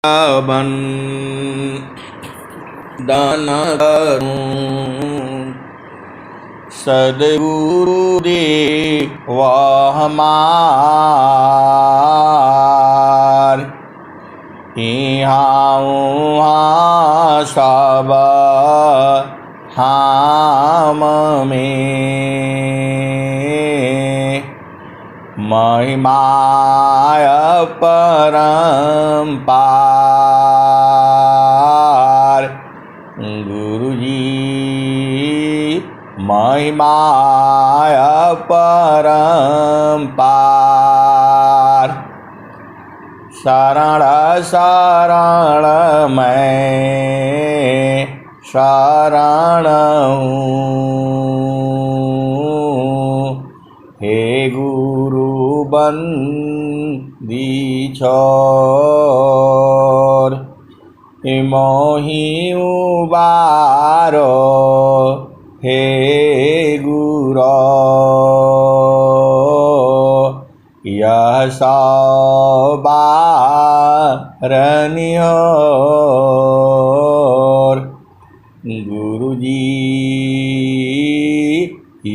बन दान करूं सद्गुरु दे वह हमार यहाँ वहाँ सब हम में महिमाय परम्पार गुरुजी महिमाय परम्पार शरण शरण मैं शरण हूँ हे गुरु बंदी छोर मोहि उबारो हे गुरो यह सवारनियोर गुरुजी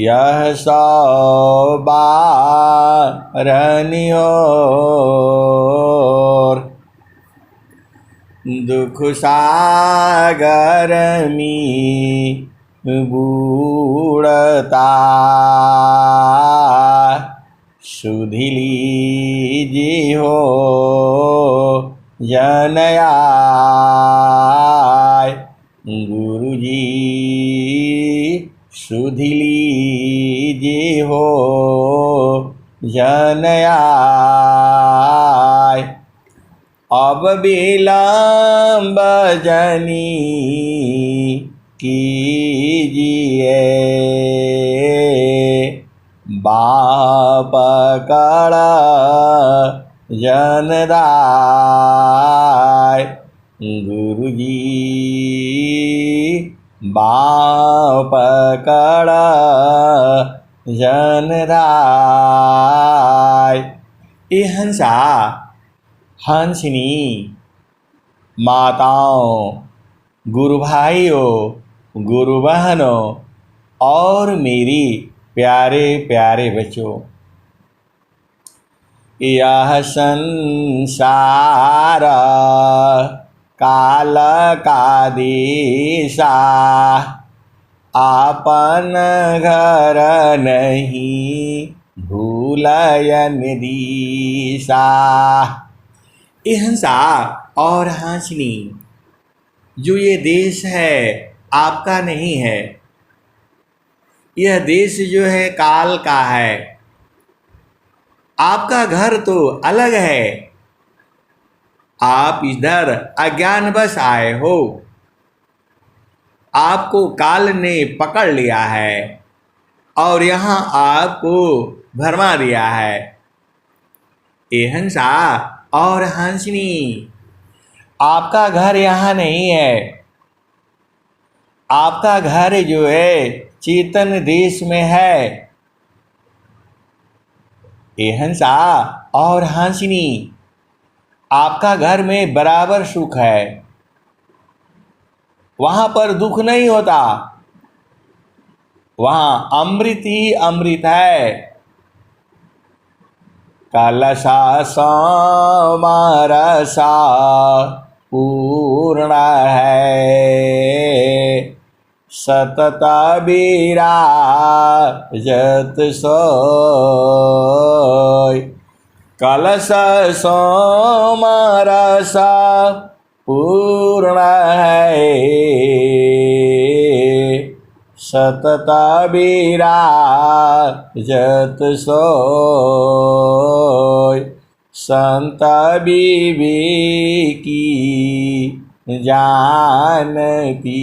यह सवारनियोर दुख सागर में बूढ़ता सुधि लीजिए हो जनयाय गुरुजी सुधि लीजिए हो जनयाय अब विलम्ब जनी कीजिए बाप कड़ा जनदाय गुरुजी बाप कड़ा जनदाय ये हंसा हंसिनी माताओं गुरु भाइयों गुरु बहनों और मेरी प्यारे प्यारे बच्चों यह संसार काल का दिशा आपन घर नहीं भूलयन दिशा ये हंसा और हंसनी जो ये देश है आपका नहीं है। यह देश जो है काल का है। आपका घर तो अलग है। आप इधर अज्ञानवश आए हो। आपको काल ने पकड़ लिया है और यहाँ आपको भरमा दिया है। ये हंसा और हंसनी आपका घर यहाँ नहीं है। आपका घर जो है चेतन देश में है। ये हंसा और हंसनी आपका घर में बराबर सुख है। वहाँ पर दुख नहीं होता। वहाँ अमृत ही अमृत है। कलशा समरसा पूर्ण है सतत विराजत सोय कलश समरसा पूर्ण है सतत विराजत सोय संत विवेकी जानती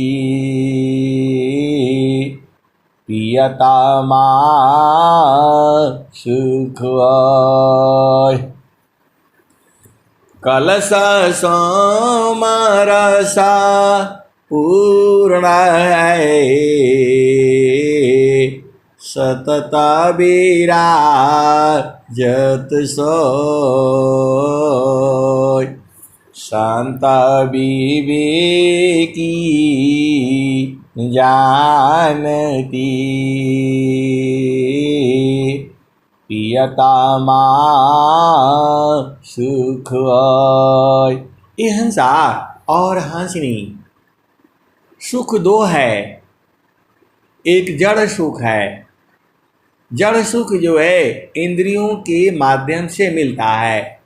प्रियतमा सुख कलश समरसा पूर्ण है सतत विराजत सोय संत विवेकी जानती प्रियतमा सुख। ये हंसा और हंसनी सुख दो है। एक जड़ सुख है। जड़ सुख जो है इंद्रियों के माध्यम से मिलता है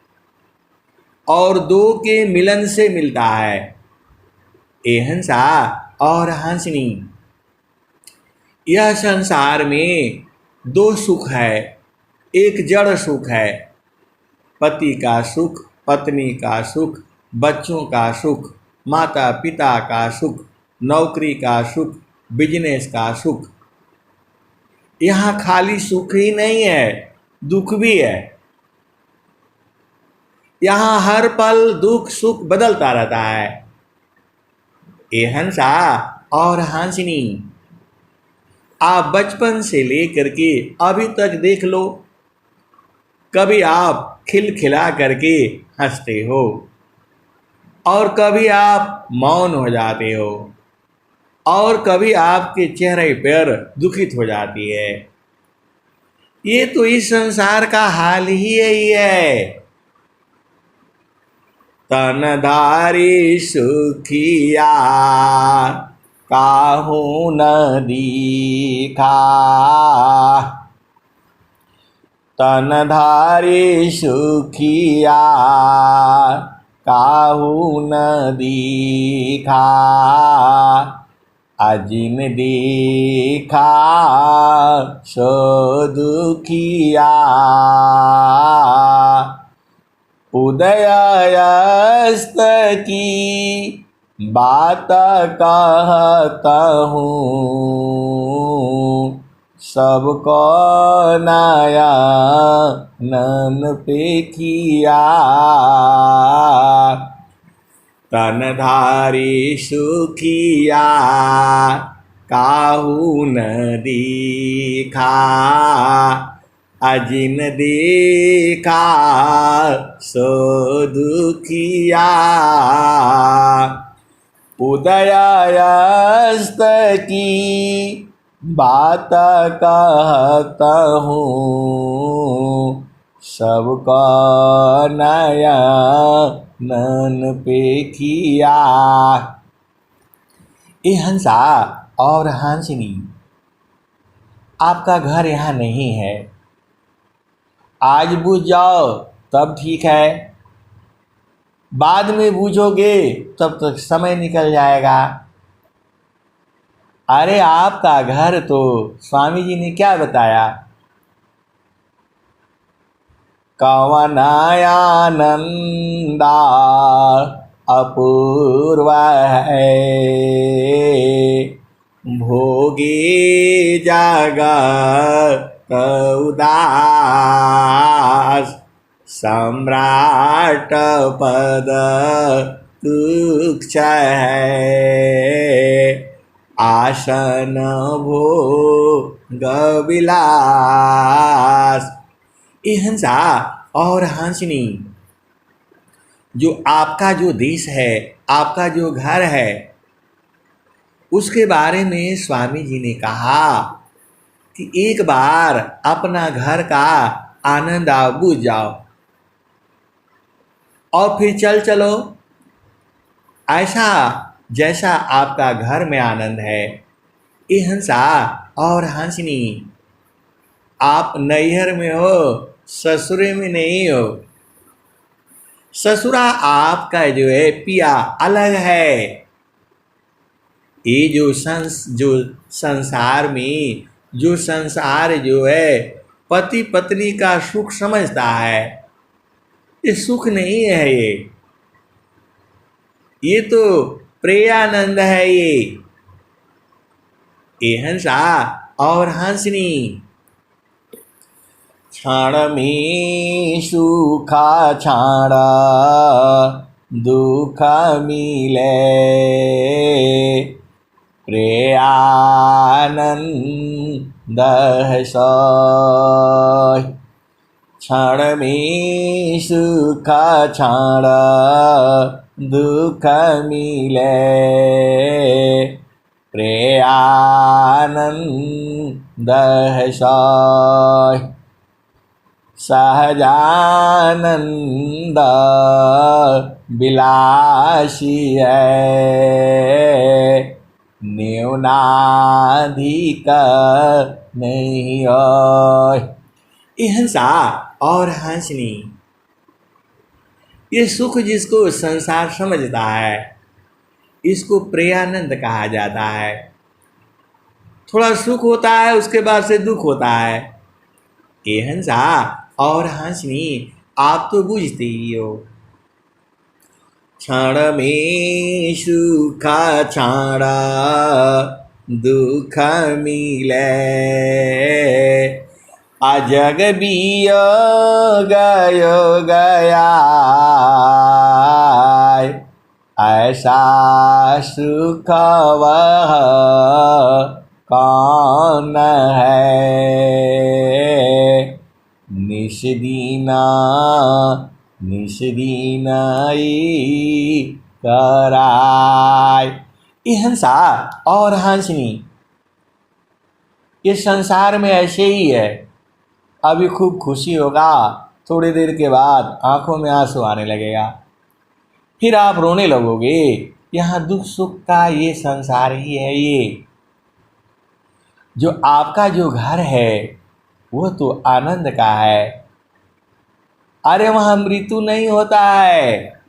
और दो के मिलन से मिलता है। ये हंसा और हंसनी यह संसार में दो सुख है। एक जड़ सुख है, पति का सुख, पत्नी का सुख, बच्चों का सुख, माता पिता का सुख, नौकरी का सुख, बिजनेस का सुख। यहाँ खाली सुख ही नहीं है, दुख भी है। यहाँ हर पल दुख सुख बदलता रहता है। ये हंसा और हंसनी आप बचपन से लेकर के अभी तक देख लो, कभी आप खिलखिला करके हंसते हो और कभी आप मौन हो जाते हो और कभी आपके चेहरे पर दुखित हो जाती है। ये तो इस संसार का हाल ही यही है। तनधारी सुखिया काहू न दीखा, तनधारी सुखिया काहू न दीखा, अजिन देखा सो दुखिया, उदयास्त की बात कहता हूँ, सबको नया नन पे किया, तनधारी सुखिया काहू न देखा, अजिन देखा सो दुखिया, उदयास्त की बात कहता हूँ, सबका नया नन पे किया। ये हंसा और हंसनी आपका घर यहाँ नहीं है। आज बूझ जाओ तब ठीक है, बाद में बूझोगे तब तक समय निकल जाएगा। अरे आपका घर तो स्वामी जी ने क्या बताया, कवनायानंदा अपूर्व है, भोगी जगत उदास, सम्राट पद तुच्छ है, आसन भोग विलास। ये हंसा और हंसनी जो आपका जो देश है, आपका जो घर है, उसके बारे में स्वामी जी ने कहा कि एक बार अपना घर का आनंद आप बूझ जाओ और फिर चल चलो ऐसा जैसा आपका घर में आनंद है। ये हंसा और हंसनी आप नैहर में हो, ससुरे में नहीं हो। ससुरा आपका जो है पिया अलग है। ये जो संसार में जो संसार जो है पति पत्नी का सुख समझता है, ये सुख नहीं है। ये तो प्रेयानंद है। ये हंसा और हंसनी क्षण में सुखा क्षण दुख मिले, प्रेयानंद सह, क्षण में सुख क्षण दुख मिले प्रेयानंद सोय सहजानंद बिलासी है न्यूनाधिक नहीं होय। ये हंसा और हंसनी, ये सुख जिसको संसार समझता है इसको प्रेयानंद कहा जाता है। थोड़ा सुख होता है उसके बाद से दुख होता है। ये हंसा और हंसनी आप तो बुझते ही हो। क्षण में सुख क्षण दुख मिले अजग वियोग गया ऐसा सुख वह कौन है निष्दीना कराय। ये हंसा और हंसनी ये संसार में ऐसे ही है। अभी खूब खुशी होगा, थोड़ी देर के बाद आंखों में आंसू आने लगेगा, फिर आप रोने लगोगे। यहाँ दुख सुख का ये संसार ही है। ये जो आपका जो घर है वो तो आनंद का है। अरे वहाँ मृत्यु नहीं होता है।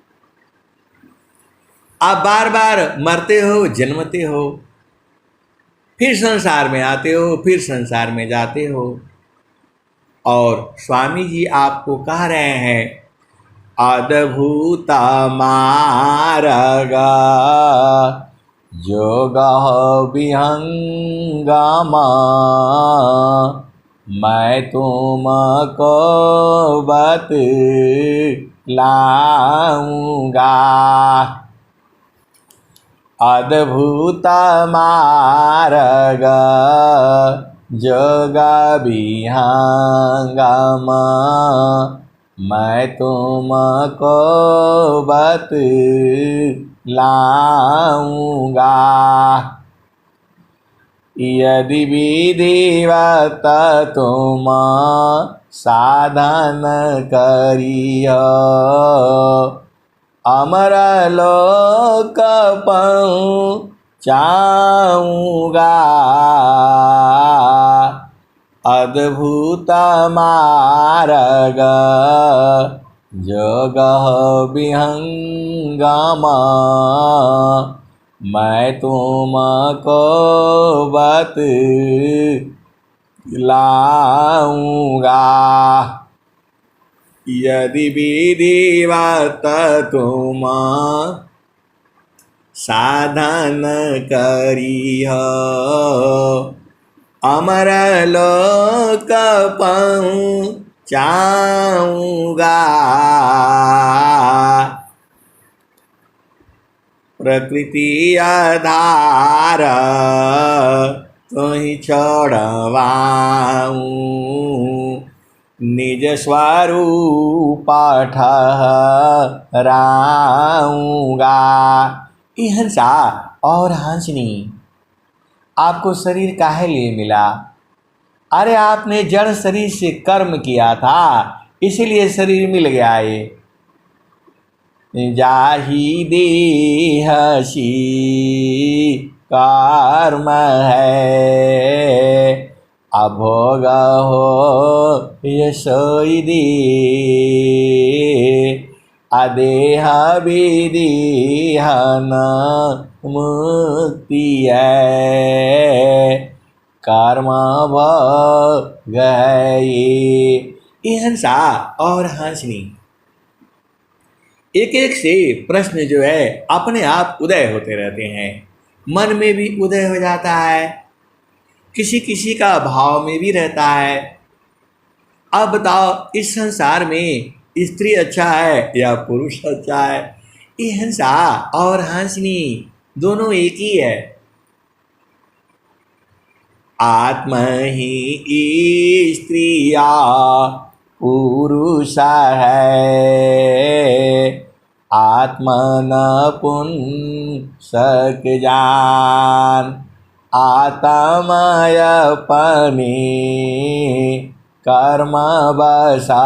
आप बार बार मरते हो, जन्मते हो, फिर संसार में आते हो, फिर संसार में जाते हो। और स्वामी जी आपको कह रहे हैं अद्भुत मार्ग जोग विहंगम मैं तुमको बतलाऊंगा। अद्भुत मार्ग जोग विहंगम मैं तुमको बतलाऊंगा। यदि विधिवत तुम साधन करियो अमर लोक पहुँचाऊंगा। अद्भुत मार्ग जोग विहंगम मैं तुमको बतलाऊंगा। यदि विधिवत तुम साधन करिह अमर लोक पहुँचाऊंगा। प्रकृति आधार तुहि छोड़वाऊं निज स्वरूप ठहराऊंगा। ये हंसा और हंसनी आपको शरीर काहे लिए मिला? अरे आपने जड़ शरीर से कर्म किया था इसीलिए शरीर मिल गया। ये जाहि देहसी कर्म है अभोग हो यशोई दे अदेह विदेहन मुक्ति है कर्म भोग है। ये हंसा और हंसनी एक एक से प्रश्न जो है अपने आप उदय होते रहते हैं। मन में भी उदय हो जाता है, किसी किसी का भाव में भी रहता है। अब बताओ इस संसार में स्त्री अच्छा है या पुरुष अच्छा है? ये हंसा और हंसनी दोनों एक ही है। आत्म ही स्त्रिया पुरुष है आत्मनपुंसक जान आत्मयपने कर्म बसा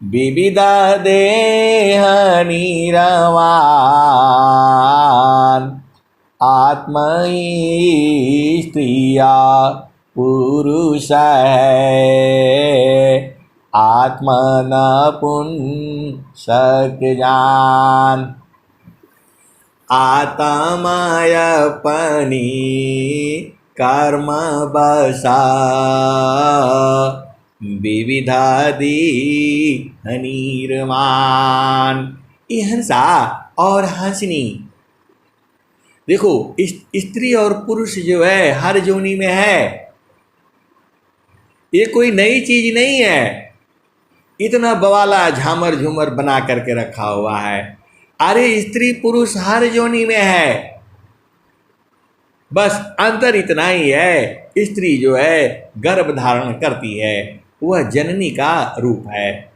विविध देह निरवान आत्मई स्त्रिया पुरुष है आत्मनपुंसक जान आत्मयपनी कर्म बसा विविधादि अनिर्माण। ये हंसा और हंसनी, देखो स्त्री और पुरुष जो है हर योनि में है, ये कोई नई चीज नहीं है। इतना बवाला झामर झूमर बना करके रखा हुआ है। अरे स्त्री पुरुष हर योनि में है, बस अंतर इतना ही है, स्त्री जो है गर्भ धारण करती है, वह जननी का रूप है,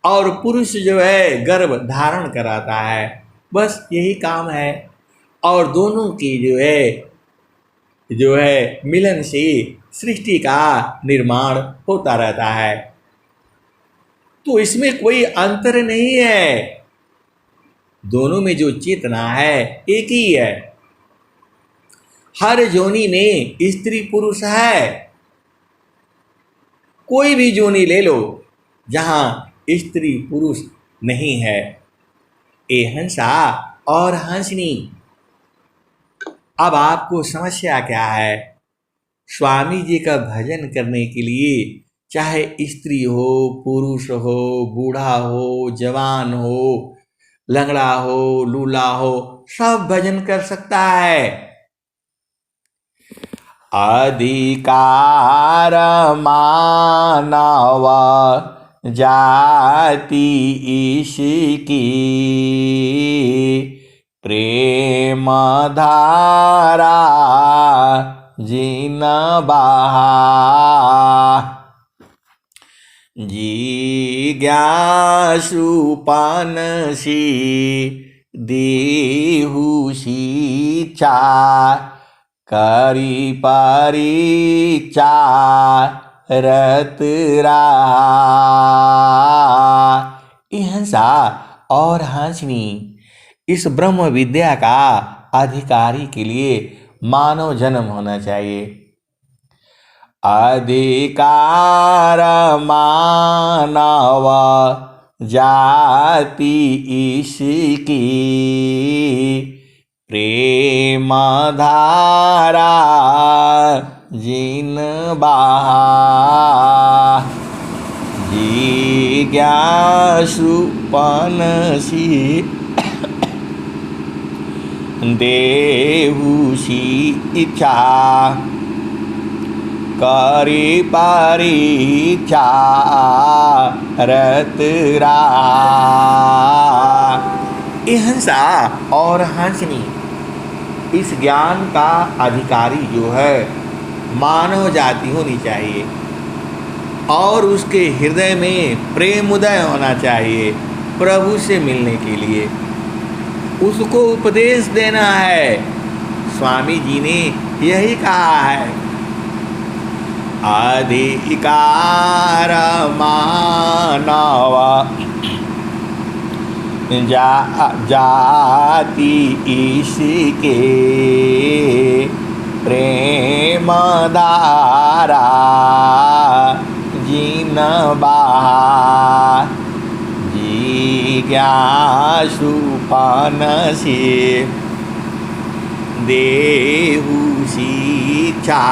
और पुरुष जो है गर्भ धारण कराता है, बस यही काम है। और दोनों की जो है मिलन से सृष्टि का निर्माण होता रहता है। तो इसमें कोई अंतर नहीं है, दोनों में जो चेतना है एक ही है। हर योनि में स्त्री पुरुष है, कोई भी योनि ले लो जहां स्त्री पुरुष नहीं है। ए हंसा और हंसनी, अब आपको समस्या क्या है? स्वामी जी का भजन करने के लिए चाहे स्त्री हो पुरुष हो बूढ़ा हो जवान हो लंगड़ा हो लूला हो, सब भजन कर सकता है। अधिकार मानव जाति इसकी प्रेम धारा जिन बहा जिज्ञासुपनसी देहुषी चा करी परीक्षा रत रहा। हंसा और हंसनी, इस ब्रह्म विद्या का अधिकारी के लिए मानव जन्म होना चाहिए। अधिकार मानव जाति इसकी प्रेम धारा जिन बहा जिज्ञासुपनसी देहुषी इच्छा करी परीक्षा रत रहा। हंसा और हंसनी, इस ज्ञान का अधिकारी जो है मानव जाति होनी चाहिए, और उसके हृदय में प्रेम उदय होना चाहिए प्रभु से मिलने के लिए। उसको उपदेश देना है, स्वामी जी ने यही कहा है। अधिकार मानव जाति इसके प्रेम धारा जिन बहा जिज्ञासुपनसी देहुषी चा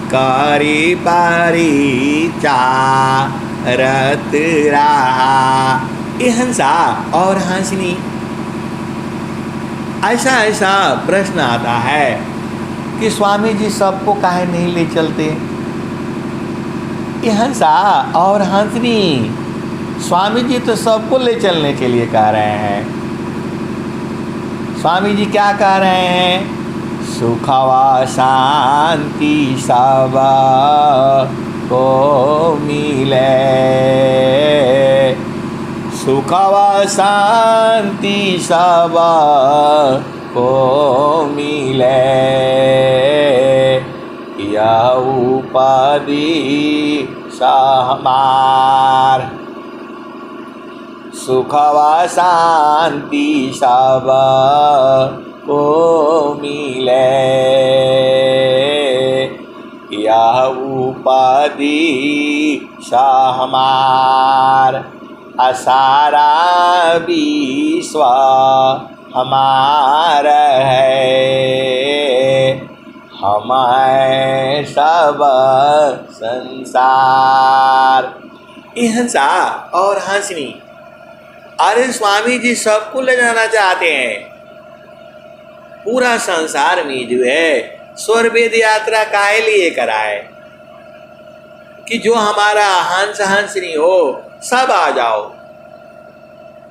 करी परीक्षा रत रहा। हंसा और हंसनी, ऐसा प्रश्न आता है कि स्वामी जी सबको काहे नहीं ले चलते? हंसा और हंसनी, स्वामी जी तो सबको ले चलने के लिए कह रहे हैं। स्वामी जी क्या कह रहे हैं? सुखवा शांति सब को मिले, सुख व शांति सब को मिले, यह उपाधि हमार। सुख व शांति सब को मिले, यह उपाधि हमार। असारा विश्व हमारा है, हम हैं सब संसार। हंसा और हंसनी, अरे स्वामी जी सबको ले जाना चाहते हैं। पूरा संसार में जो है स्वर्वेद यात्रा काहे लिए कराए कि जो हमारा हंस हंसनी हो सब आ जाओ।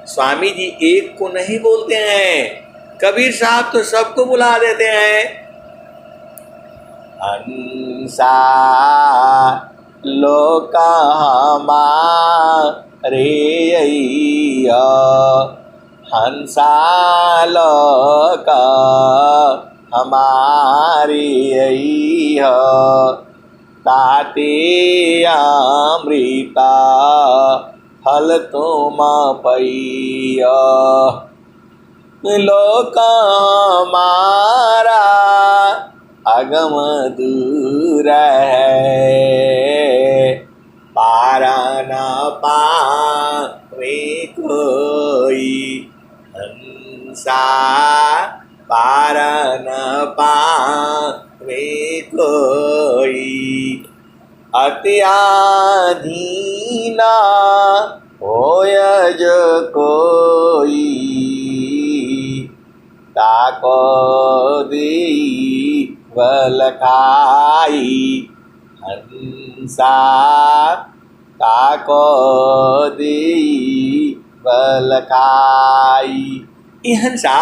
स्वामी जी एक को नहीं बोलते हैं, कबीर साहब तो सबको बुला देते हैं। हंसा लोका हमारे अइया, हंसा लोका हमारे अइया, ताते अमृता फल तुम पैया। लोक हमारा अगम दूर है, पारा न पावे कोई, हंसा पारा न पावे कोई। अत्याधीना होय जो कोई, ताको दी बल खाई, हंसा ताको दी बल खाई। ये हंसा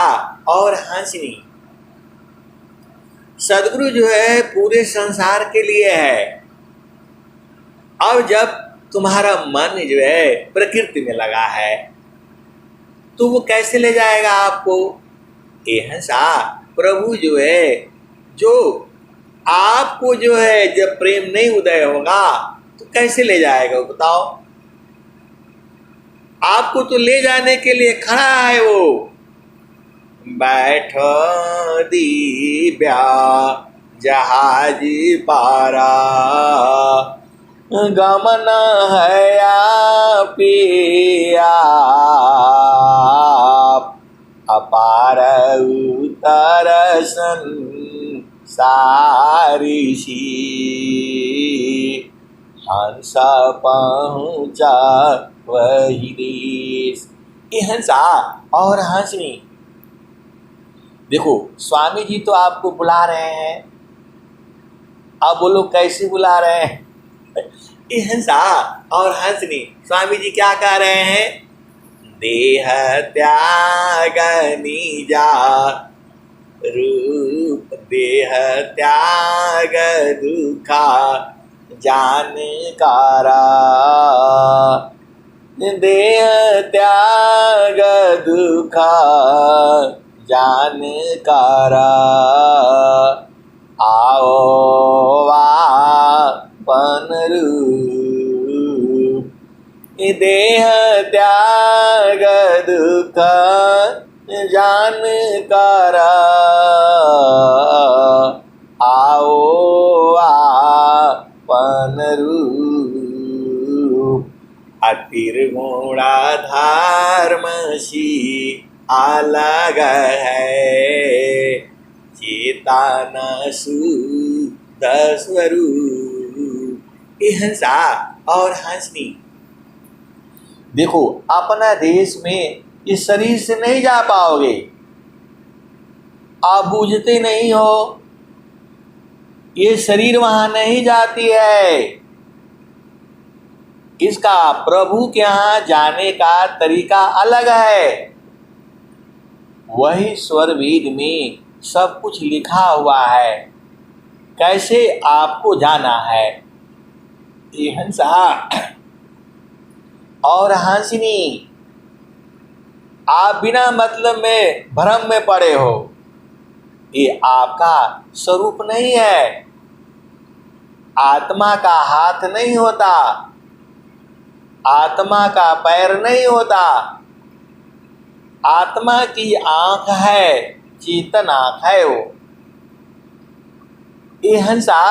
और हंसनी सदगुरु जो है पूरे संसार के लिए है। अब जब तुम्हारा मन जो है प्रकृति में लगा है तो वो कैसे ले जाएगा आपको? ये हंसा प्रभु जो है, जो आपको जो है जब प्रेम नहीं उदय होगा तो कैसे ले जाएगा वो बताओ? आपको तो ले जाने के लिए खड़ा है वो। बैठो दिव्या जहाज पारा, गमन है पिया, अपार उतर संसारिषी, हंस पहुँचा वही देश। ये हंसा और हंसनी, देखो स्वामी जी तो आपको बुला रहे हैं। अब बोलो कैसे बुला रहे हैं? ये हंसा और हंसनी स्वामी जी क्या कह रहे हैं? देह त्याग निजा रूप, देह त्याग दुखा जानकारा, देह त्याग दुखा जानकारा, आओ आपन रूप, देह त्याग दुख जानकारा, आओ आपन रूप। अतिर्गुणा धर्मसी अलग है, चेतन शुद्ध स्वरूप। ये हंसा और हंसनी, देखो अपना देश में इस शरीर से नहीं जा पाओगे, आप बूझते नहीं हो, ये शरीर वहां नहीं जाती है। इसका प्रभु के यहाँ जाने का तरीका अलग है। वही स्वरवेद में सब कुछ लिखा हुआ है, कैसे आपको जाना है। ये हंसा और हंसनी, आप बिना मतलब में भ्रम में पड़े हो। ये आपका स्वरूप नहीं है। आत्मा का हाथ नहीं होता, आत्मा का पैर नहीं होता, आत्मा की आंख है, चेतन आंख है वो। ये हंसा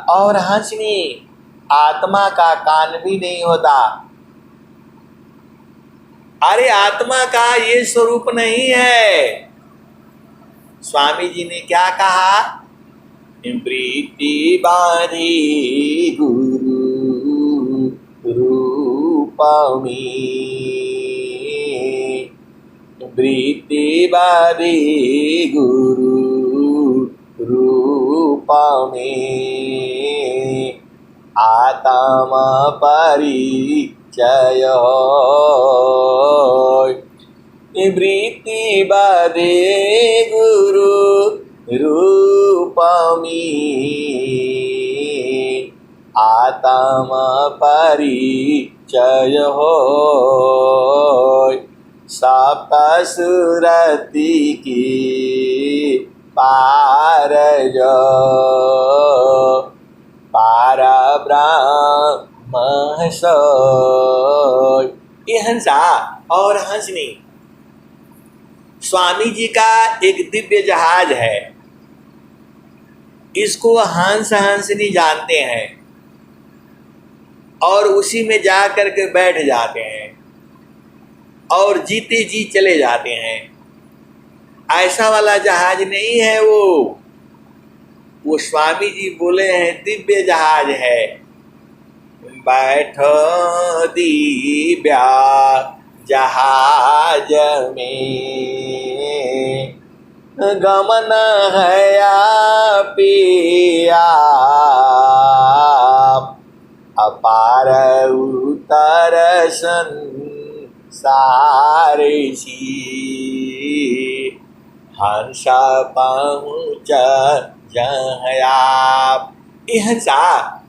और हंसनी आत्मा का कान भी नहीं होता। अरे आत्मा का ये स्वरूप नहीं है। स्वामी जी ने क्या कहा? प्रीति बाधी गुरु रूपमी, प्रीति बाधी गुरु रूपमी, आत्मा परिचय वृत्ति बाधे गुरु रूपमी, आत्मा परिचय हो सप्त सुरति की पार जो पार ब्रह्म सोय। ये हंसा और हंसनी स्वामी जी का एक दिव्य जहाज है। इसको हंस हंसनी जानते हैं और उसी में जा कर के बैठ जाते हैं और जीते जी चले जाते हैं। ऐसा वाला जहाज नहीं है वो स्वामी जी बोले हैं दिव्य जहाज है। बैठो दिव्या जहाज में गमन है पिया, अपार उतर संसारसी, हंस पहुँच जहाँ आप। ये हंसा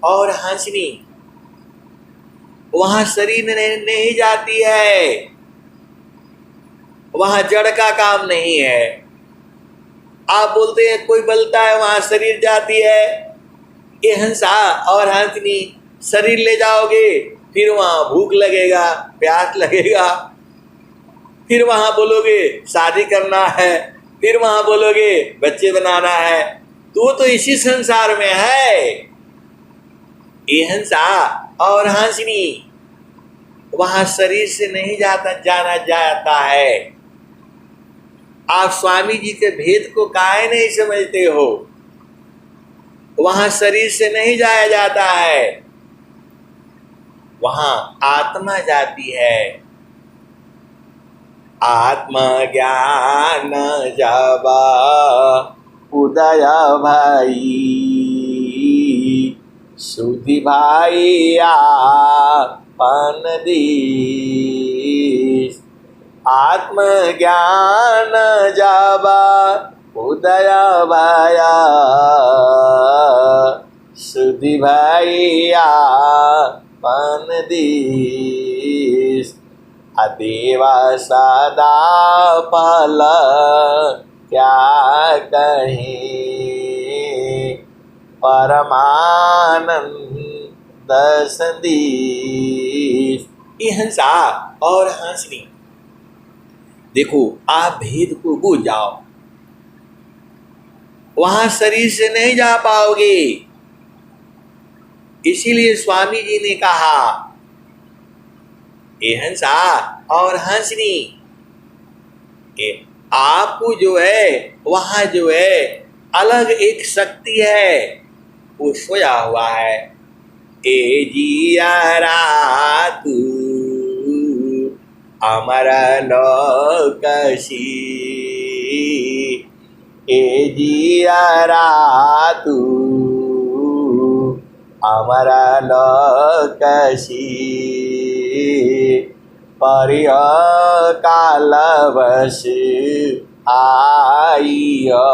और हंसनी वहां शरीर नहीं जाती है, वहां जड़ का काम नहीं है। आप बोलते हैं कोई बोलता है वहां शरीर जाती है। ये हंसा और हंसनी शरीर ले जाओगे, फिर वहां भूख लगेगा, प्यास लगेगा, फिर वहां बोलोगे शादी करना है, फिर वहां बोलोगे बच्चे बनाना है, तो इसी संसार में है। ये हंसा और हंसनी वहां शरीर से नहीं जाना जाता है। आप स्वामी जी के भेद को काहे नहीं समझते हो? वहां शरीर से नहीं जाया जाता है, वहां आत्मा जाती है। आत्मा ज्ञान जब उदय भाई, सुधि भाई आपन दीस। आत्म ज्ञान जब उदय भया, सुधि भाई आपन दीस। अदेवा सदा फल क्या कहीं, परमानंद संदीप। ये हंसा और हंसनी देखो, आप भेद को बूझ जाओ, वहां शरीर से नहीं जा पाओगे। इसीलिए स्वामी जी ने कहा ये हंसा और हंसनी, आपको जो है वहां जो है अलग एक शक्ति है, वो सोया हुआ है। ए जिया तू अमर लोकसी, ए जिया तू अमर लोकसी। परिय कालवश आइयो,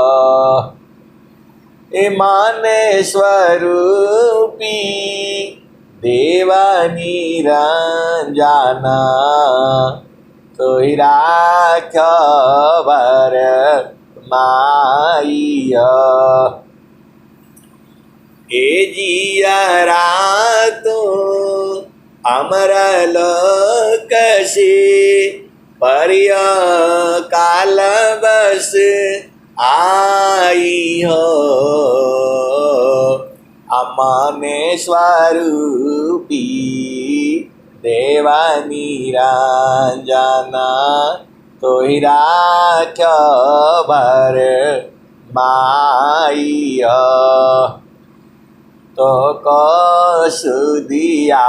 ए माने स्वरूपी देवा निरंजना। तोहि राख भर माइया। ए जियरा तो अमर लोक से परिय काल बस आई हो। अमने स्वरूपी देवानी रांजना तोहि राख भर माइया। तो कसुदिया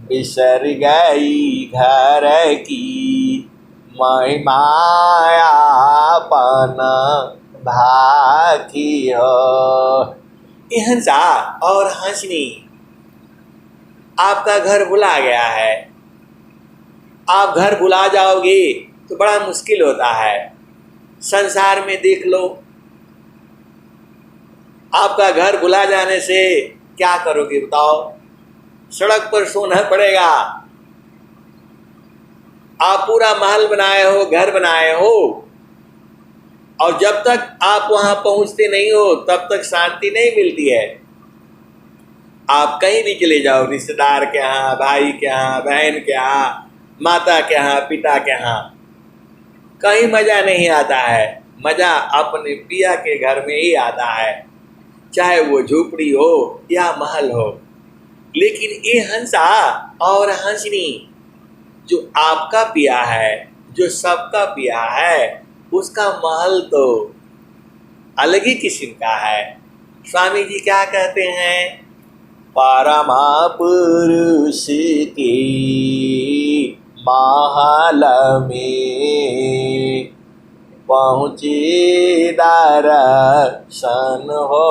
बिसर गई घर की महिमायापन भाकी हो। ये हंसा और हंसनी आपका घर भुला गया है। आप घर भुला जाओगे तो बड़ा मुश्किल होता है। संसार में देख लो, आपका घर भुला जाने से क्या करोगे बताओ? सड़क पर सोना पड़ेगा। आप पूरा महल बनाए हो, घर बनाए हो, और जब तक आप वहां पहुंचते नहीं हो तब तक शांति नहीं मिलती है। आप कहीं भी चले जाओ, रिश्तेदार के यहाँ, भाई के यहाँ, बहन के यहाँ, माता के यहाँ, पिता के यहाँ, कहीं मजा नहीं आता है। मजा अपने पिया के घर में ही आता है, चाहे वो झोपड़ी हो या महल हो। लेकिन ये हंसा और हंसनी जो आपका पिया है, जो सबका पिया है, उसका महल तो अलग ही किस्म का है। स्वामी जी क्या कहते हैं? परमा पुरुष की महल में पहुँचे दर्शन हो।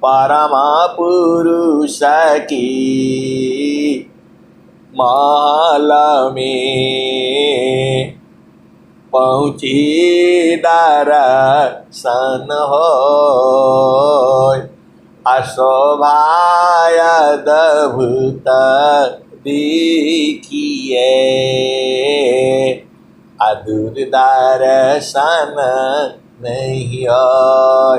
परमा पुरुष की महल में पहुँचे दर्शन हो। अशोभाय अद्भुत देखिए अधूर दर्शन नहीं हो।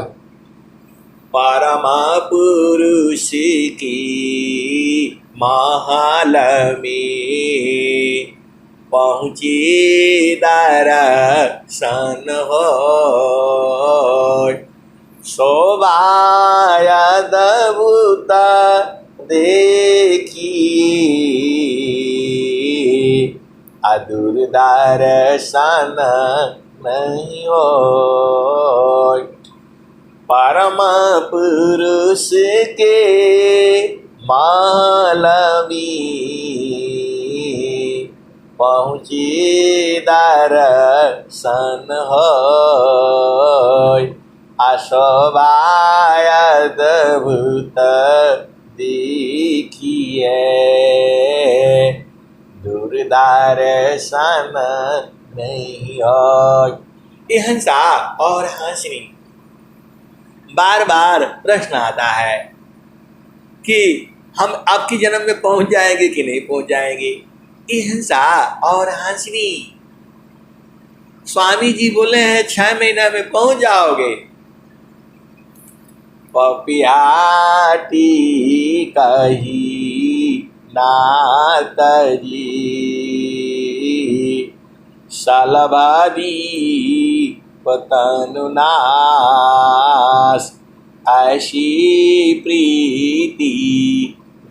परमा पुरुष की महल में पहुँचे दर्शन हो। शोभाय अद्भुत देखिए अधूर दर्शन नहीं हो। परम पुरुष के महल में पहुँचे दर्शन हो। अशोभाय अद्भुत देखिए दूर दर्शन नहीं हो। ये हंसा और हंसनी बार बार प्रश्न आता है कि हम आपकी जन्म में पहुंच जाएंगे कि नहीं पहुंच जाएंगे। ये हंसा और हंसनी स्वामी जी बोले हैं 6 महीना में पहुंच जाओगे। पपियाटी कही नाथ जी सलभादी पतनु नाश ऐसी प्रीति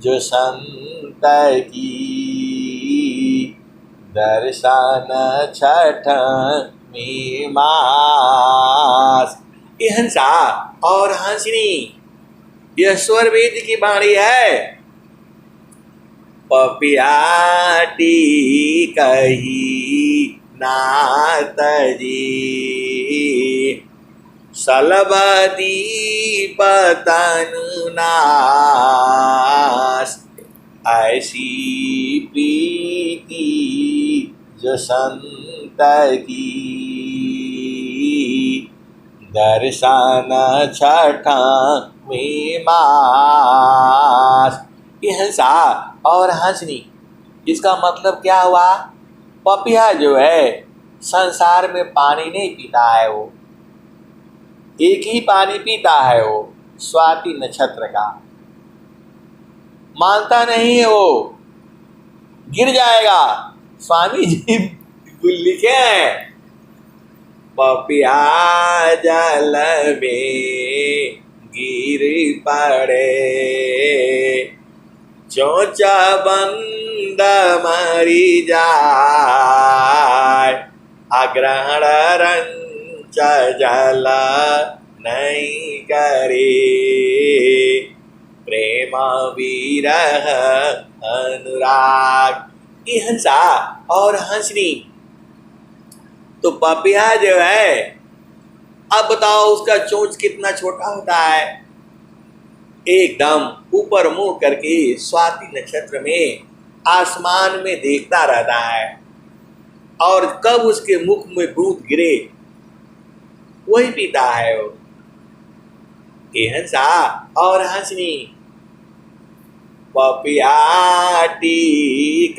जो संत की दर्शन छठ में मास। ये हंसा और हंसनी यह स्वर वेद की वाणी है। पपियाटी कही नाथ जी सलबदी पतनु नाश ऐसी प्रीति जो संत की दर्शन छठ में मास। ये हंसा और हंसनी इसका मतलब क्या हुआ? पपिया जो है संसार में पानी नहीं पीता है, वो एक ही पानी पीता है, वो स्वाति नक्षत्र का। मानता नहीं है वो, गिर जाएगा। स्वामी जी लिखे हैं, पपिया जल में गिर पड़े, चोचा बंद मरी जाए, अग्रहण रंच जल नहीं करे, प्रेम विरह अनुराग। ये हंसा और हंसनी। तो पपिया जो है, अब बताओ उसका चोंच कितना छोटा होता है, एकदम ऊपर मुंह करके स्वाति नक्षत्र में आसमान में देखता रहता है, और कब उसके मुख में बूंद गिरे वही पीता है वो। ये हंसा और हंसनी। पपियाटी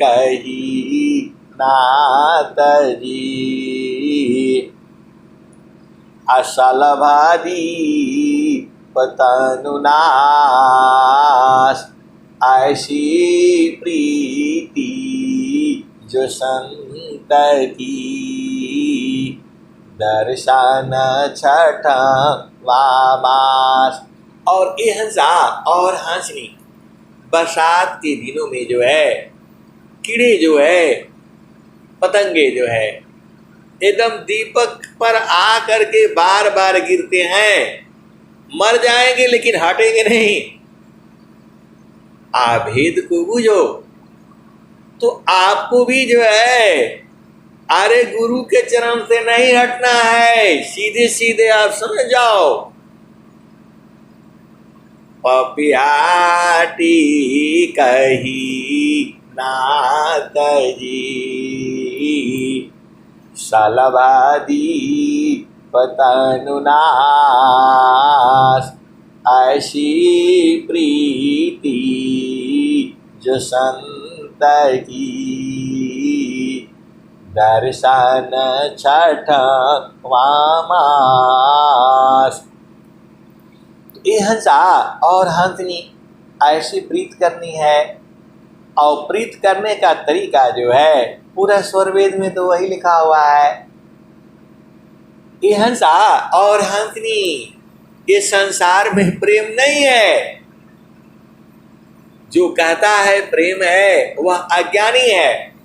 कही नाथ जी, असल भादी पतनुनाश, ऐसी प्रीति जो संत की, दर्शन छठ वामास। और ये हंसा और हंसनी। बरसात के दिनों में जो है कीड़े जो है, पतंगे जो है, एकदम दीपक पर आ करके बार बार गिरते हैं, मर जाएंगे लेकिन हटेंगे नहीं। आभेद को बुझो। तो आपको भी जो है, अरे गुरु के चरण से नहीं हटना है, सीधे सीधे आप समझ जाओ। पपियाटी कही नाथ जी, सलभादी पतनुनाश, ऐसी प्रीति जो संत की, दर्शन छठ वामास। ये हंसा और हंसनी ऐसी प्रीत करनी है। और प्रीत करने का तरीका जो है पूरा स्वरवेद में तो वही लिखा हुआ है। ये हंसा और हंसनी, ये संसार में प्रेम नहीं है। जो कहता है प्रेम है वह अज्ञानी है।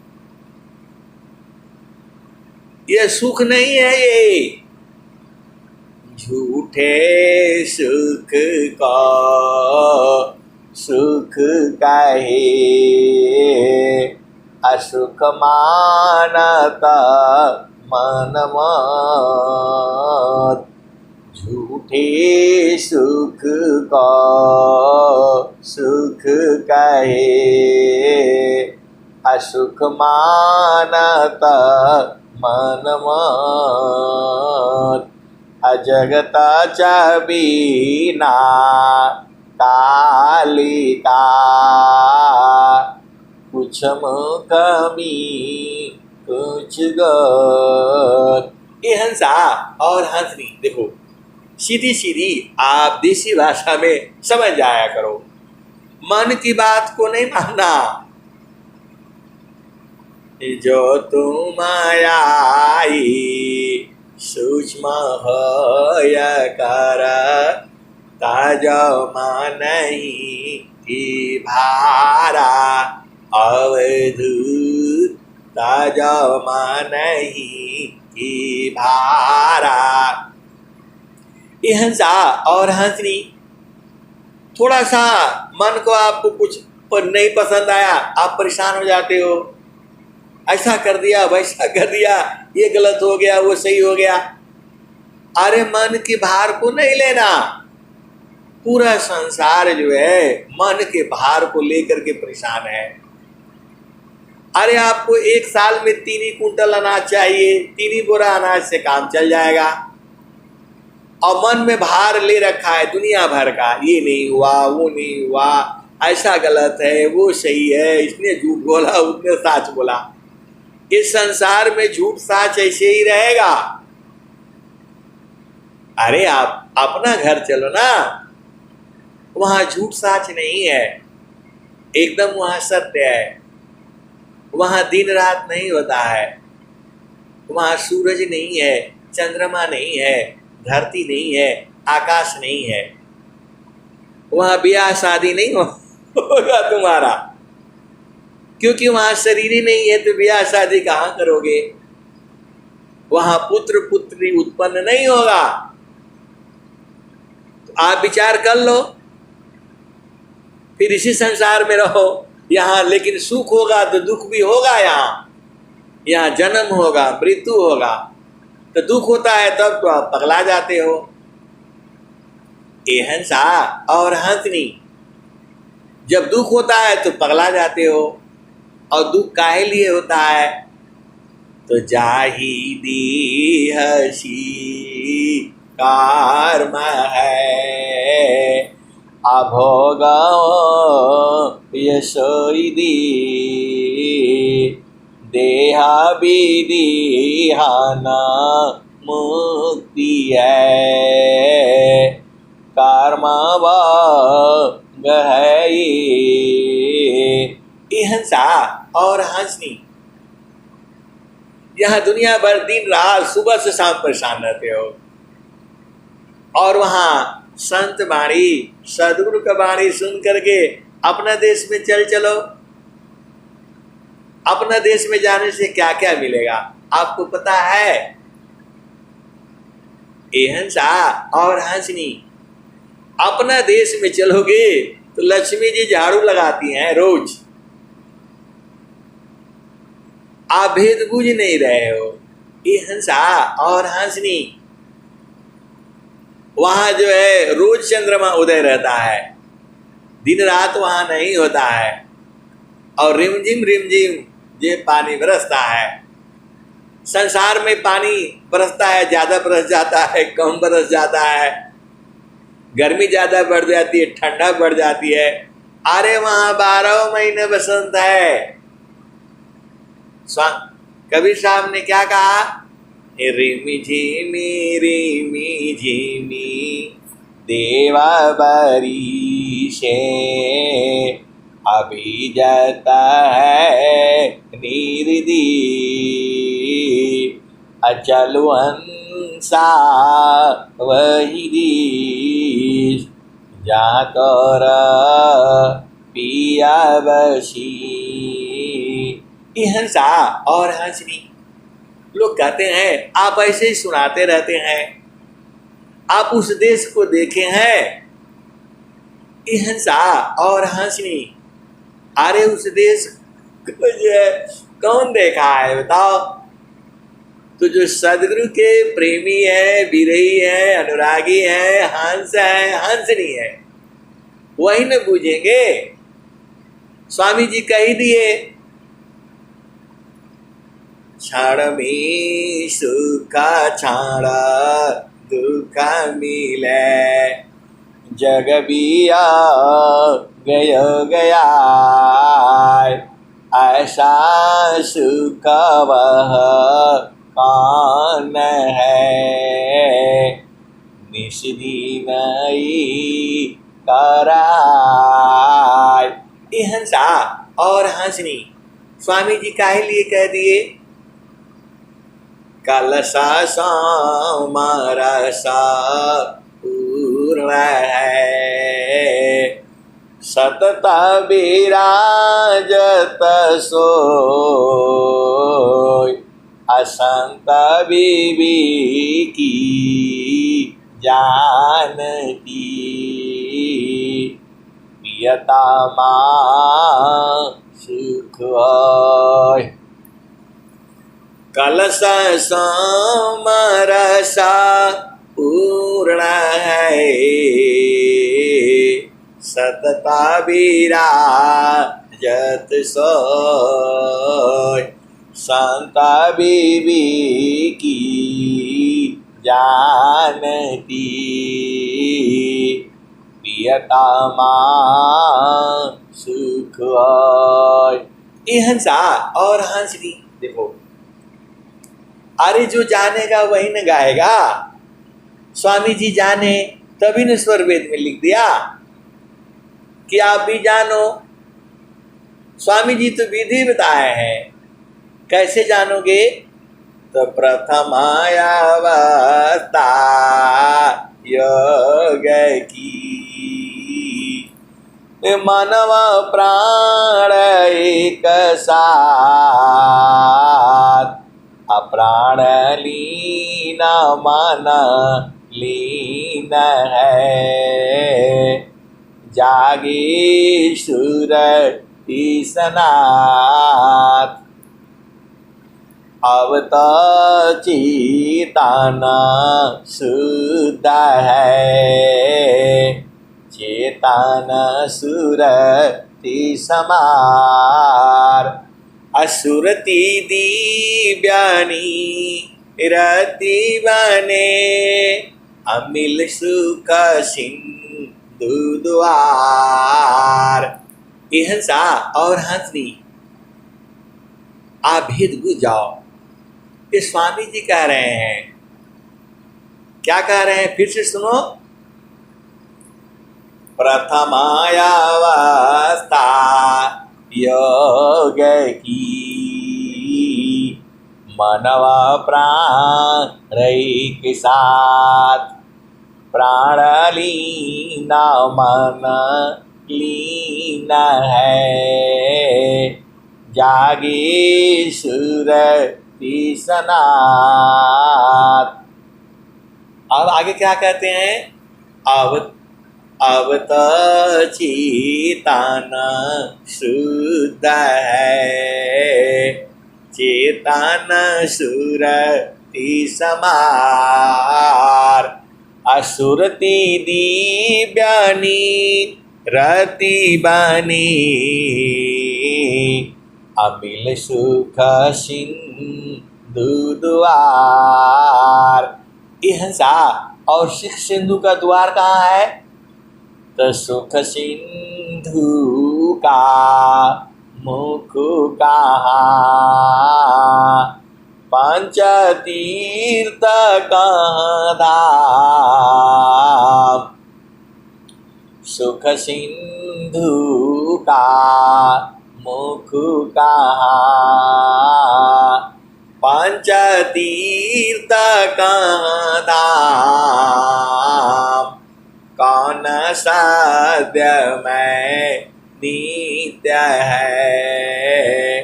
ये सुख नहीं है, ये झूठे सुख का सुख कहे, असुख मानता मन मत, झूठे सुख का सुख कहे, असुख मानता मन मत, अजगत चबीना कालिका, कुछ कमी कुछ गत। ये हंसा और हंसनी देखो, सीधी सीधी आप देसी भाषा में समझ जाया करो। मन की बात को नहीं मानना। जो तुम आई सूक्ष्म होय कर, ताजो नहीं की भारा, अवधूत ताजो नहीं की भारा। ये हंसा और हंसनी। थोड़ा सा मन को आपको कुछ पर नहीं पसंद आया, आप परेशान हो जाते हो, ऐसा कर दिया वैसा कर दिया, ये गलत हो गया वो सही हो गया। अरे मन के भार को नहीं लेना। पूरा संसार जो है मन के भार को लेकर के परेशान है। अरे आपको एक साल में 3 कुंटल अनाज चाहिए, 3 बोरा अनाज से काम चल जाएगा, और मन में भार ले रखा है दुनिया भर का, ये नहीं हुआ वो नहीं हुआ, ऐसा गलत है, वो सही है, इसने झूठ बोला, उसने सच बोला। इस संसार में झूठ सच ऐसे ही रहेगा। अरे आप अपना घर चलो ना, वहां झूठ सच नहीं है, एकदम वहां सत्य है। वहां दिन रात नहीं होता है, वहां सूरज नहीं है, चंद्रमा नहीं है, धरती नहीं है, आकाश नहीं है। वहां ब्याह शादी नहीं होगा तुम्हारा, क्योंकि वहां शरीर ही नहीं है, तो ब्याह शादी कहां करोगे? वहां पुत्र पुत्री उत्पन्न नहीं होगा। तो आप विचार कर लो, फिर इसी संसार में रहो यहाँ, लेकिन सुख होगा तो दुख भी होगा। यहाँ जन्म होगा, मृत्यु होगा। तो दुख होता है तब तो आप पगला जाते हो। हंसा और हंसनी, जब दुख होता है तो पगला जाते हो। और दुख काहे लिए होता है? तो जाहिदी हसी कर्म है, अभोग यशोदी देहा विदिहाना मुक्ति है, कर्मा भाग है ये हंसा और हंसनी। यह दुनिया भर दिन रात सुबह से शाम परेशान रहते हो, और वहां संत वाणी सदगुरु का वाणी सुन करके अपना देश में चलो। अपना देश में जाने से क्या क्या मिलेगा आपको पता है? हंसा और हंसनी, अपना देश में चलोगे तो लक्ष्मी जी झाड़ू लगाती हैं रोज। आप भेद बूझ नहीं रहे हो। ये हंसा और हंसनी, वहां जो है रोज चंद्रमा उदय रहता है, दिन रात वहां नहीं होता है। और रिमझिम रिमझिम ये पानी बरसता है। संसार में पानी बरसता है, ज्यादा बरस जाता है, कम बरस जाता है, गर्मी ज्यादा बढ़ जाती है, ठंडा बढ़ जाती है। अरे वहां 12 महीने बसंत है। कबीर साहब ने क्या कहा? रिमी झिमी देवा बरी से अभी जाता है निरदी, अचल हंसा वही दीस, जहाँ तोरा पिया बसी। ये हंसा और हंसनी, लोग कहते हैं आप ऐसे ही सुनाते रहते हैं, आप उस देश को देखे हैं? ये हंसा और हंसनी, अरे उस देश को जो है कौन देखा है बताओ? तो जो सदगुरु के प्रेमी है, विरही है, अनुरागी है, हंस है, हंसनी है, वही न बूझेंगे। स्वामी जी कह ही दिए, क्षण में सुख क्षण दुख मिले, जग बिया गया ऐसा सुख वह कौन है, निषदी नहीं कराय। ये हंसा और हंसनी स्वामी जी काहे लिए कह दिए? कलसा समरसा पूर्ण है, सतत विराजत सोय, असंत विवेकी जानती, प्रियतमा सुख होय। कलश समरसा पूर्ण है, सतता विराजत सोय, संता विवेकी जानती, प्रियतमा सुख होय। ये हंसा और हंसनी देखो, अरे जो जानेगा वही न गाएगा। स्वामी जी जाने तभी ने स्वर वेद में लिख दिया कि आप भी जानो। स्वामी जी तो विधि बताए हैं, कैसे जानोगे? तो प्रथमायावस्था योग की मानव प्राण एक साथ, अप्राण लीन मन लीन है, जागे सुरति सनाथ। अब तो चेतन शुद्ध है, चेतन सुरति समार। असुरति दिव्यानी रति बने, अमिल सुख सिंधु द्वार। ये हंसा और हंसनी आप भेद बुझ जाओ। ये स्वामी जी कह रहे हैं, क्या कह रहे हैं? फिर से सुनो। प्रथमायावस्था योग की मानव प्राण के साथ, प्राण लीन मन लीन है, जागे सुरति सनाथ। अब आगे क्या कहते हैं? अब तो चेतन शुद्ध है, चेतन सुरति समार। असुरति दिव्यानी रति बनी, अमिल सुख सिंधु द्वार। ये हंसा और सुख सिंधु का द्वार कहाँ है? तो सुख सिंधु का मुख कहाँ, पंच तीर्थ कहाँ धाम। सुख सिंधु का मुख कहाँ, पंच तीर्थ कहाँ धाम। कौन सद्य में नित्य है,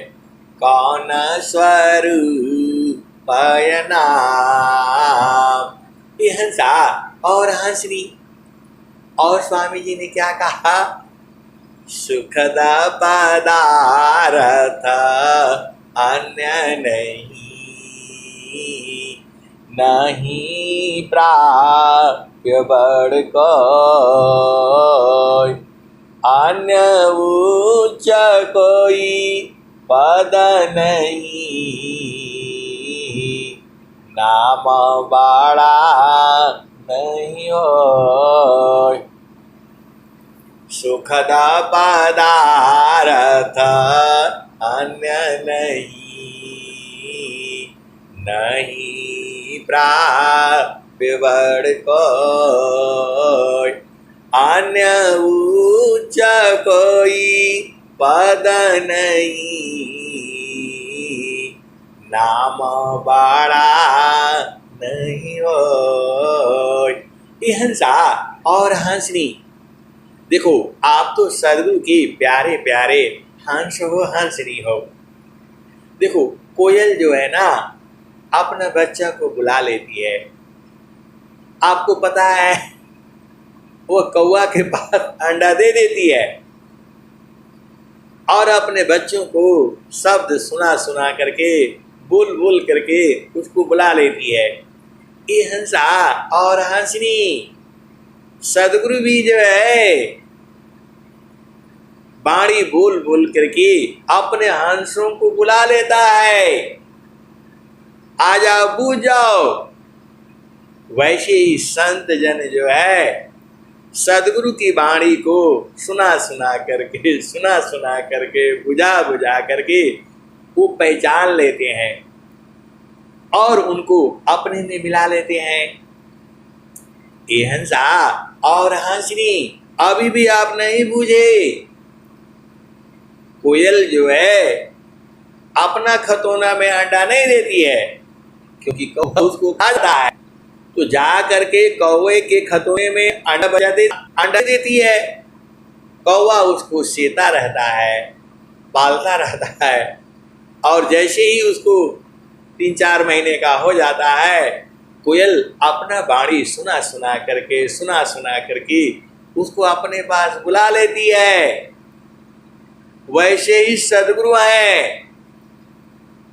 कौन स्वरूप नाम। ये हंसा और हंसनी और स्वामी जी ने क्या कहा? सुखद पदार्थ अन्य नहीं प्राप्य बड़ कोई, अन्य उच्च कोई पद नहीं, नाम बड़ा नहीं होय। सुखद पदार्थ अन्य नहीं प्राप्य बड़ कोई, अन्य उच्च कोई पद नहीं, नाम बड़ा नहीं होय। ये हंसा और हंसनी देखो, आप तो सदगुरु के प्यारे प्यारे हंस हो, हंसनी हो। देखो कोयल जो है ना, अपना बच्चा को बुला लेती है। आपको पता है वो कौवा के पास अंडा दे देती है और अपने बच्चों को शब्द सुना सुना करके, बोल बोल करके उसको बुला लेती है। ये हंसा और हंसनी सदगुरु भी जो है बाणी बोल बोल करके अपने हंसों को बुला लेता है, आ जाओ बूझ जाओ। वैसे ही संत जन जो है सदगुरु की वाणी को सुना सुना करके बुझा बुझा करके वो पहचान लेते हैं और उनको अपने में मिला लेते हैं। ये हंसा और हंसनी अभी भी आप नहीं बूझे। कोयल जो है अपना खतौना में अंडा नहीं देती है, क्योंकि कौवा उसको खा जाता है। तो जा करके कौवे के खतौने में अंडा देती है। कौवा उसको सेता रहता है, पालता रहता है, और जैसे ही उसको 3-4 महीने का हो जाता है, कोयल अपना वाणी सुना सुना करके उसको अपने पास बुला लेती है। वैसे ही सदगुरु हैं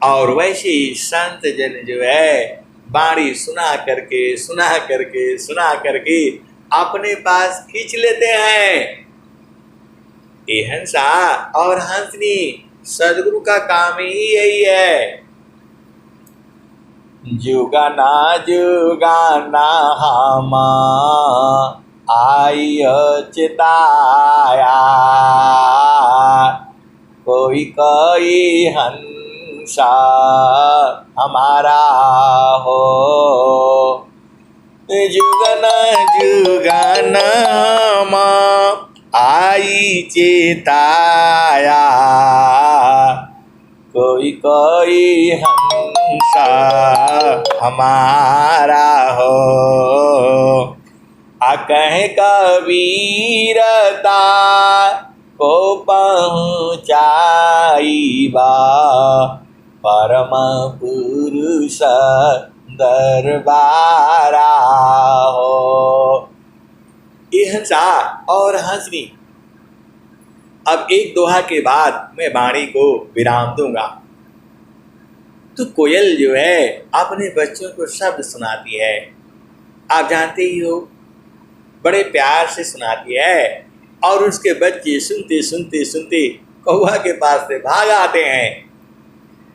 और वैसे ही संत जन जो है वाणी सुना करके अपने पास खींच लेते हैं। ये हंसा और हंसनी सदगुरु का काम ही यही है। जुगाना जुगाना हमा आई चिताया, कोई कोई हंसा हमारा हो। जुगना जुगना हमा आई चिताया, कोई कोई हंसा हमारा हो। कहे कबीरता को पहुँचाईबा, परम पुरुष दरबारा हो। ये हंसा और हंसनी। अब एक दोहा के बाद मैं वाणी को विराम दूंगा। तो कोयल जो है अपने बच्चों को शब्द सुनाती है, आप जानते ही हो, बड़े प्यार से सुनाती है, और उसके बच्चे सुनते कौवा के पास से भाग आते हैं।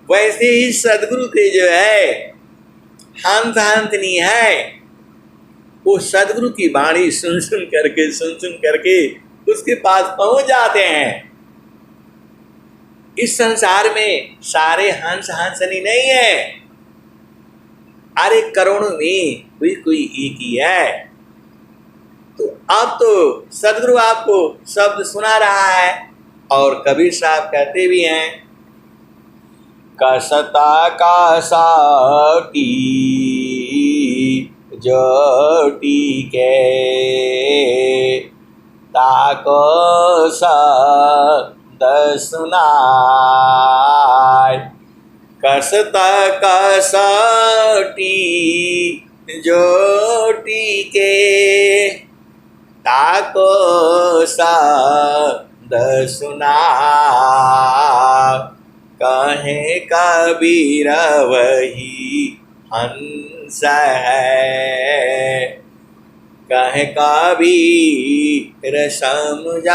वैसे ही सदगुरु के जो है हंस हंसनी है, वो सदगुरु की वाणी सुन सुन करके उसके पास पहुंच जाते हैं। इस संसार में सारे हंस हंसनी नहीं है, अरे करोड़ों में कोई एक ही है। तो अब तो सदगुरु आपको शब्द सुना रहा है, और कबीर साहब कहते भी हैं, कसता कासाटी जोटी के ताको सद सुनाय। कसता कासाटी जोटी के ताको सद सुना। कहे कबीर वही हंस है, कहे कबीर समझाय।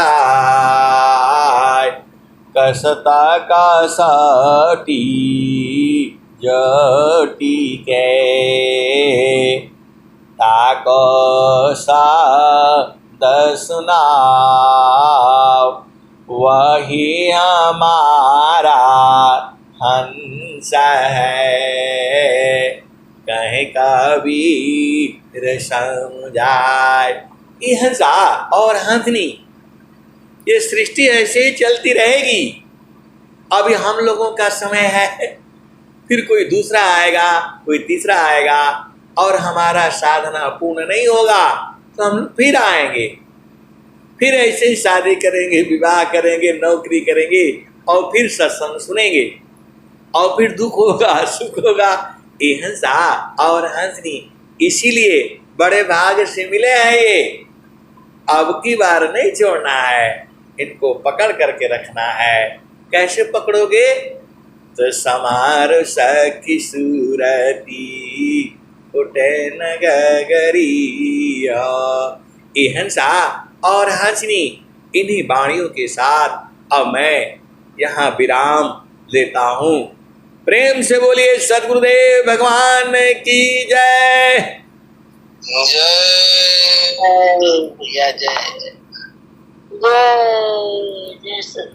कसता कासाटी जोटी के ताको सद सुनाओ। वही हमारा हंस है, कहे कबीर समझाय। ये हंसा और हंसनी, ये सृष्टि ऐसे ही चलती रहेगी। अभी हम लोगों का समय है, फिर कोई दूसरा आएगा, कोई तीसरा आएगा, और हमारा साधना पूर्ण नहीं होगा तो हम फिर आएंगे, फिर ऐसे ही शादी करेंगे, विवाह करेंगे, नौकरी करेंगे, और फिर सत्संग सुनेंगे, और फिर दुख होगा, सुख होगा। ये हंसा और हंसनी इसीलिए बड़े भाग से मिले हैं। ये अब की बार नहीं छोड़ना है, इनको पकड़ करके रखना है। कैसे पकड़ोगे? तो समारो सखी सूरती उठे नगरिया। ये हंसा और हंसनी, इन्हीं वाणियों के साथ अब मैं यहाँ विराम लेता हूँ। प्रेम से बोलिए सद्गुरुदेव भगवान की जय। जय। भैया जय जय जय जय